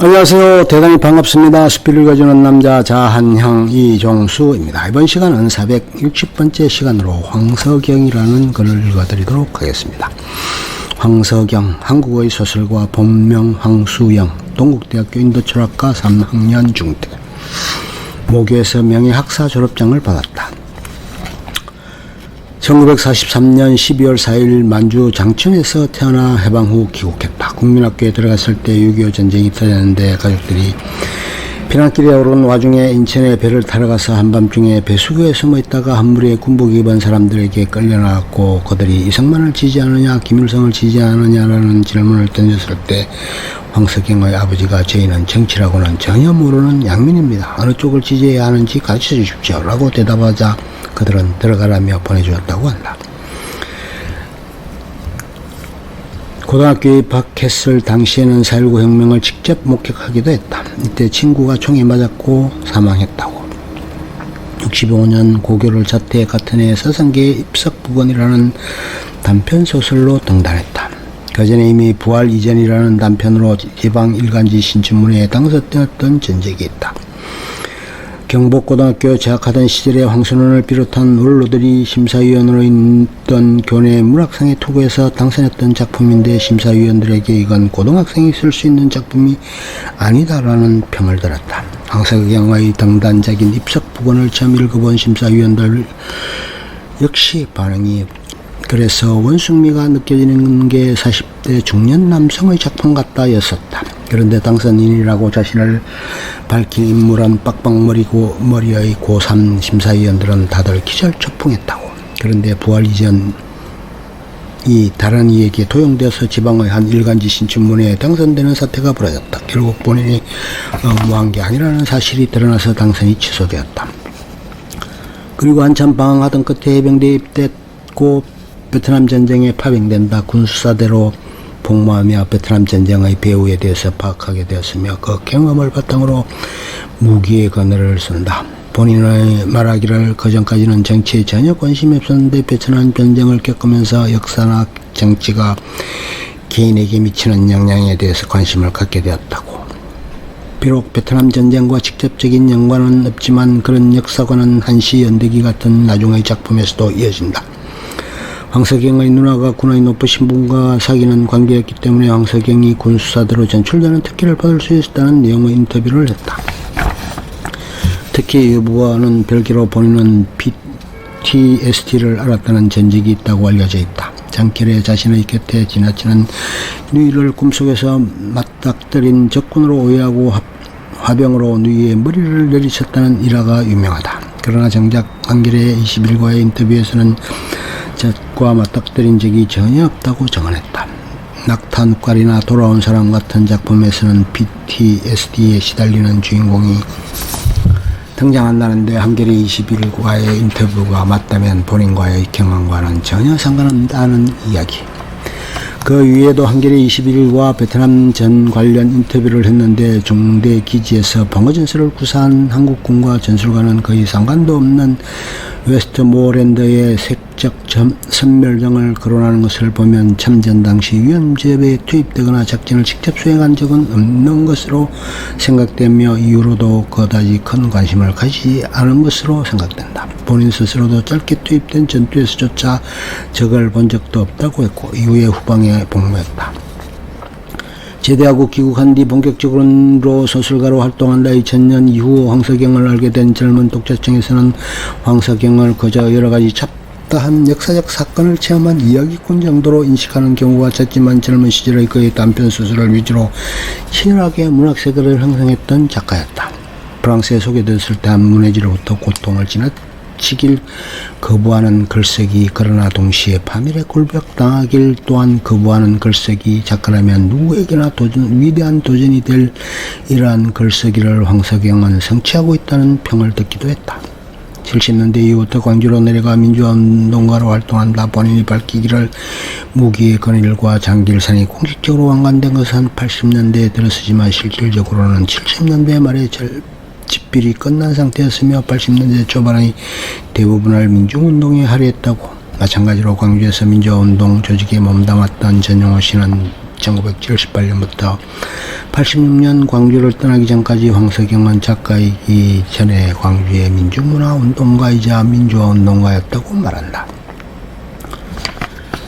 안녕하세요. 대단히 반갑습니다. 스피를 가져오는 남자 자한형 이종수입니다. 이번 시간은 460번째 시간으로 황석영이라는 글을 읽어드리도록 하겠습니다. 황석영, 한국의 소설가, 본명 황수영, 동국대학교 인도철학과 3학년 중퇴, 모교에서 명예학사 졸업장을 받았다. 1943년 12월 4일 만주 장천에서 태어나 해방 후 귀국했다. 국민학교에 들어갔을 때 6.25 전쟁이 터졌는데 가족들이 피난길에 오른 와중에 인천에 배를 타러 가서 한밤중에 배수구에 숨어 있다가 한 무리의 군복 입은 사람들에게 끌려나갔고 그들이 이승만을 지지하느냐 김일성을 지지하느냐라는 질문을 던졌을 때 황석영의 아버지가 저희는 정치라고는 전혀 모르는 양민입니다. 어느 쪽을 지지해야 하는지 가르쳐 주십시오 라고 대답하자 그들은 들어가라며 보내주었다고 한다. 고등학교에 입학했을 당시에는 4.19 혁명을 직접 목격하기도 했다. 이때 친구가 총에 맞았고 사망했다고. 65년 고교를 자퇴해 같은 해 서성계의 입석부건이라는 단편소설로 등단했다. 그전에 이미 부활 이전이라는 단편으로 지방 일간지 신춘문예에 당선되었던 전적이 있다. 경복고등학교 재학하던 시절에 황순원을 비롯한 원로들이 심사위원으로 있던 교내 문학상에 투고해서 당선했던 작품인데 심사위원들에게 이건 고등학생이 쓸 수 있는 작품이 아니다라는 평을 들었다. 황석영의 등단작인 입석부건을 처음 읽어본 심사위원들 역시 반응이 그래서 원숭미가 느껴지는 게 40대 중년 남성의 작품 같다 였었다. 그런데 당선인이라고 자신을 밝힌 인물은 빡빡머리의 고3 심사위원들은 다들 기절초풍했다고. 그런데 부활 이전이 다른 이에게 도용되어서 지방의 한 일간지 신춘문예에 당선되는 사태가 벌어졌다. 결국 본인이 무한 게 아니라는 사실이 드러나서 당선이 취소되었다. 그리고 한참 방황하던 끝에 해병대에 입대했고 베트남 전쟁에 파병된다. 군수사대로 복무하며 베트남 전쟁의 배후에 대해서 파악하게 되었으며 그 경험을 바탕으로 무기의 그늘을 쓴다. 본인의 말하기를 그전까지는 정치에 전혀 관심이 없었는데 베트남 전쟁을 겪으면서 역사나 정치가 개인에게 미치는 영향에 대해서 관심을 갖게 되었다고. 비록 베트남 전쟁과 직접적인 연관은 없지만 그런 역사관은 한시 연대기 같은 나중의 작품에서도 이어진다. 황석영의 누나가 군의 높으신 분과 사귀는 관계였기 때문에 황석영이 군수사대로 전출되는 특혜를 받을 수 있었다는 내용의 인터뷰를 했다. 특히 여부와는 별개로 본인은 PTSD를 앓았다는 전적이 있다고 알려져 있다. 장길에 자신의 곁에 지나치는 누이를 꿈속에서 맞닥뜨린 적군으로 오해하고 화병으로 누이의 머리를 내리쳤다는 일화가 유명하다. 그러나 정작 한겨레 21과의 인터뷰에서는 적과 맞닥뜨린 적이 전혀 없다고 증언했다. 낙탄깔이나 돌아온 사람 같은 작품에서는 PTSD에 시달리는 주인공이 등장한다는데 한겨레 21과의 인터뷰가 맞다면 본인과의 경험과는 전혀 상관없다는 이야기. 그 위에도 한겨레 21과 베트남 전 관련 인터뷰를 했는데 중대 기지에서 방어전술을 구사한 한국군과 전술과는 거의 상관도 없는 웨스트모랜드의 색적 선멸정을 거론하는 것을 보면 참전 당시 위험지역에 투입되거나 작전을 직접 수행한 적은 없는 것으로 생각되며 이후로도 그다지 큰 관심을 가지지 않은 것으로 생각된다. 본인 스스로도 짧게 투입된 전투에서조차 적을 본 적도 없다고 했고 이후에 후방에 복무했다. 제대하고 귀국한 뒤 본격적으로 소설가로 활동한다. 2000년 이후 황석영을 알게 된 젊은 독자층에서는 황석영을 그저 여러가지 잡다한 역사적 사건을 체험한 이야기꾼 정도로 인식하는 경우가 잦지만 젊은 시절의 그의 단편소설을 위주로 치열하게 문학세계를 형성했던 작가였다. 프랑스에 소개됐을 때 한 문해지로부터 고통을 지나치길 거부하는 글쓰기, 그러나 동시에 파멸의 굴벽 당하길 또한 거부하는 글쓰기, 작가라면 누구에게나 위대한 도전이 될 이러한 글쓰기를 황석영은 성취하고 있다는 평을 듣기도 했다. 70년대 이후부터 광주로 내려가 민주화운동가로 활동한다. 본인이 밝히기를 무기의 그늘과 장길산이 공식적으로 완간된 것은 80년대에 들어서지만 실질적으로는 70년대 말에 집필이 끝난 상태였으며 80년대 초반의 대부분을 민중운동에 할애했다고. 마찬가지로 광주에서 민주화운동 조직에 몸담았던 전용호 씨는 1978년부터 86년 광주를 떠나기 전까지 황석영은 작가이기 전에 광주의 민중문화운동가이자 민주화운동가였다고 말한다.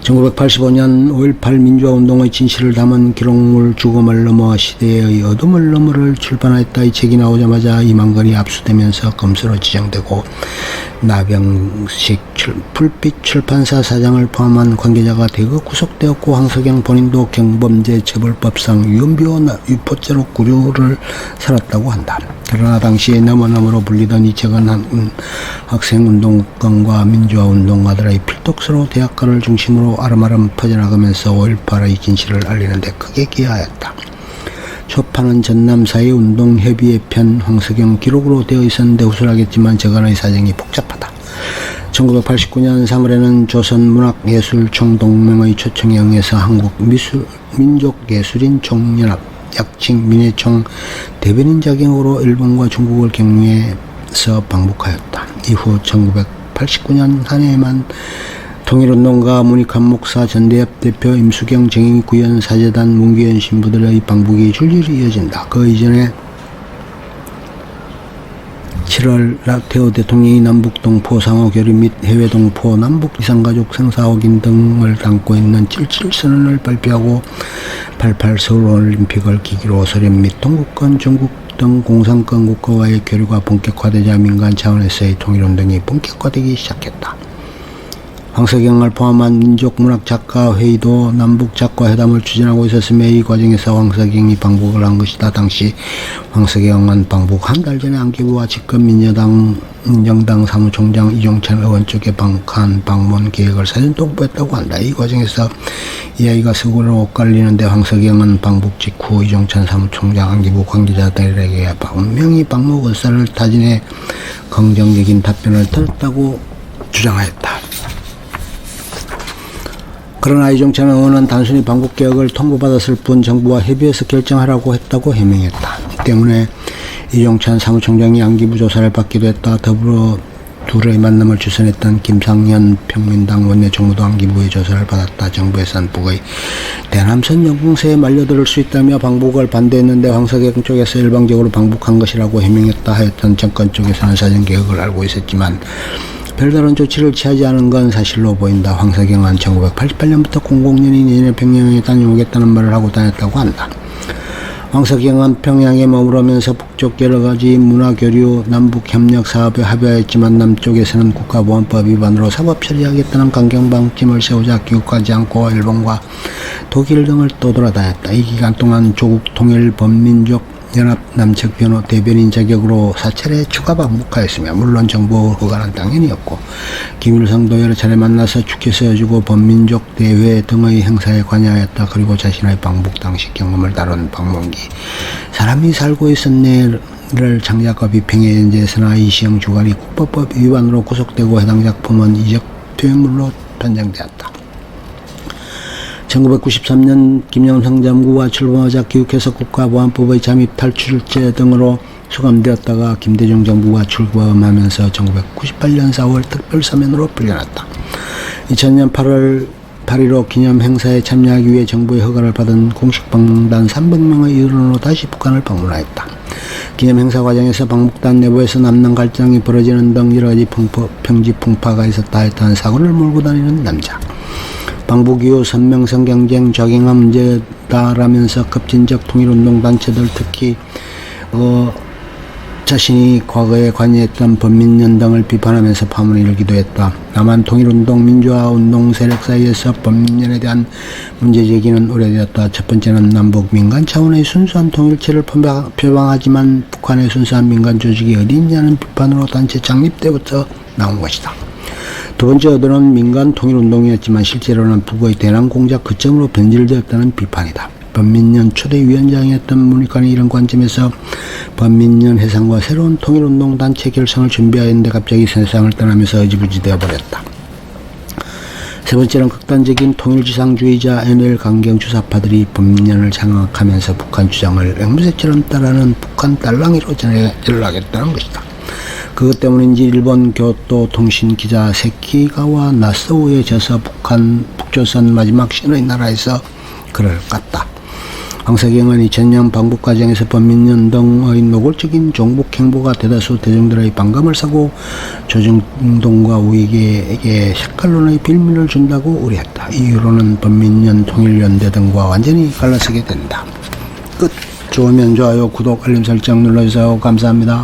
1985년 5.18 민주화운동의 진실을 담은 기록물 죽음을 넘어 시대의 어둠을 너머를 출판했다. 이 책이 나오자마자 이만건이 압수되면서 검수로 지정되고 나병식 불빛 출판사 사장을 포함한 관계자가 대거 구속되었고 황석영 본인도 경범죄 처벌법상 위헌비호 유포죄로 구류를 살았다고 한다. 그러나 당시 너머너머로 불리던 이 책은 학생운동권과 민주화운동가들의 필독서로 대학가를 중심으로 아름아름 퍼져나가면서 5.18의 진실을 알리는데 크게 기여하였다. 초판은 전남사회운동협의회 편 황석영 기록으로 되어 있었는데 후술하겠지만 저간의 사정이 복잡하다. 1989년 3월에는 조선문학예술총동맹의 초청에 응해서 한국민족예술인 총연합 약칭 민예총 대변인 자격으로 일본과 중국을 격리해서 방북하였다. 이후 1989년 한 해에만 통일운동가 문익환 목사, 전대협 대표, 임수경, 정의 구현 사재단, 문기현 신부들의 방북이 줄줄이 이어진다. 그 이전에 7월 락태우 대통령이 남북동포 상호교류 및 해외동포 남북 이산가족 생사확인 등을 담고 있는 77선언을 발표하고 88 서울올림픽을 계기로 소련 및 동구권, 중국 등 공산권 국가와의 교류가 본격화되자 민간 차원에서의 통일운동이 본격화되기 시작했다. 황석영을 포함한 민족문학작가회의도 남북작가회담을 추진하고 있었으며 이 과정에서 황석영이 방북을 한 것이다. 당시 황석영은 방북 한 달 전에 안기부와 집권 민여당 정당 사무총장 이종찬 의원 쪽에 방북한 방문 계획을 사전 통보했다고 한다. 이 과정에서 이야기가 서구로 엇갈리는데 황석영은 방북 직후 이종찬 사무총장 안기부 관계자들에게 분명히 방북 의사를 타진해 긍정적인 답변을 들었다고 주장하였다. 그러나 이종찬 의원은 단순히 방북 계획을 통보받았을 뿐 정부와 협의해서 결정하라고 했다고 해명했다. 이 때문에 이종찬 사무총장이 안기부 조사를 받기도 했다. 더불어 둘의 만남을 주선했던 김상현 평민당 원내정무도 안기부의 조사를 받았다. 정부에선 북의 대남선 영공세에 말려들 수 있다며 방북을 반대했는데 황석영 쪽에서 일방적으로 방북한 것이라고 해명했다. 하여튼 정권 쪽에서는 사전 계획을 알고 있었지만 별다른 조치를 취하지 않은 건 사실로 보인다. 황석영은 1988년부터 00년이 내년에 평양에 다녀오겠다는 말을 하고 다녔다고 한다. 황석영은 평양에 머무르면서 북쪽 여러가지 문화교류, 남북협력 사업에 합의하였지만 남쪽에서는 국가보안법 위반으로 사법 처리하겠다는 강경방침을 세우자 귀국하지 않고 일본과 독일 등을 떠돌아다녔다. 이 기간 동안 조국 통일 범민족 연합 남측변호 대변인 자격으로 사차례 추가 방북하였으며 물론 정부 허가는 당연히었고 김일성도 여러 차례 만나서 축제 세워주고 범민족 대회 등의 행사에 관여하였다. 그리고 자신의 방북 당시 경험을 다룬 방문기 사람이 살고 있었네를 창작과 비평의 연재에서나 이시영 주간이 국법법 위반으로 구속되고 해당 작품은 이적 표현물로 편정되었다. 1993년 김영삼 장구와 출범하자 기욱해서 국가보안법의 잠입 탈출죄 등으로 수감되었다가 김대중 정부가 출범하면서 1998년 4월 특별사면으로 풀려났다. 2000년 8월 8.15 기념 행사에 참여하기 위해 정부의 허가를 받은 공식 방문단 300명의 일원으로 다시 북한을 방문하였다. 기념 행사 과정에서 방북단 내부에서 남남 갈등이 벌어지는 등 여러가지 평지풍파가 있었다. 하여튼 사고를 몰고 다니는 남자. 방북 이후 선명성 경쟁 적용한 문제다라면서 급진적 통일운동 단체들 특히 자신이 과거에 관여했던 범민련 등을 비판하면서 파문을 일기도 했다. 다만 통일운동 민주화운동 세력 사이에서 범민련에 대한 문제제기는 오래되었다. 첫 번째는 남북 민간 차원의 순수한 통일체를 표방하지만 북한의 순수한 민간 조직이 어디 있냐는 비판으로 단체 창립 때부터 나온 것이다. 두 번째 의도는 민간 통일운동이었지만 실제로는 북의 대남 공작 거점으로 변질되었다는 비판이다. 범민련 초대 위원장이었던 문익환이 이런 관점에서 범민련 해상과 새로운 통일운동 단체 결성을 준비하였는데 갑자기 세상을 떠나면서 어지부지 되어버렸다. 세 번째는 극단적인 통일지상주의자 NL 강경 주사파들이 범민련을 장악하면서 북한 주장을 앵무새처럼 따르는 북한 딸랑이로 전락했다는 것이다. 그것 때문인지 일본 교토 통신 기자 세키가와 나스오에 져서 북조선 마지막 신의 나라에서 글을 깠다. 황석영은 2000년 방북 과정에서 범민련 등의 노골적인 종북 행보가 대다수 대중들의 반감을 사고 조중동과 우익에게 색깔론의 빌미를 준다고 우려했다. 이후로는 범민련 통일연대 등과 완전히 갈라서게 된다. 끝. 좋으면 좋아요, 구독, 알림 설정 눌러주세요. 감사합니다.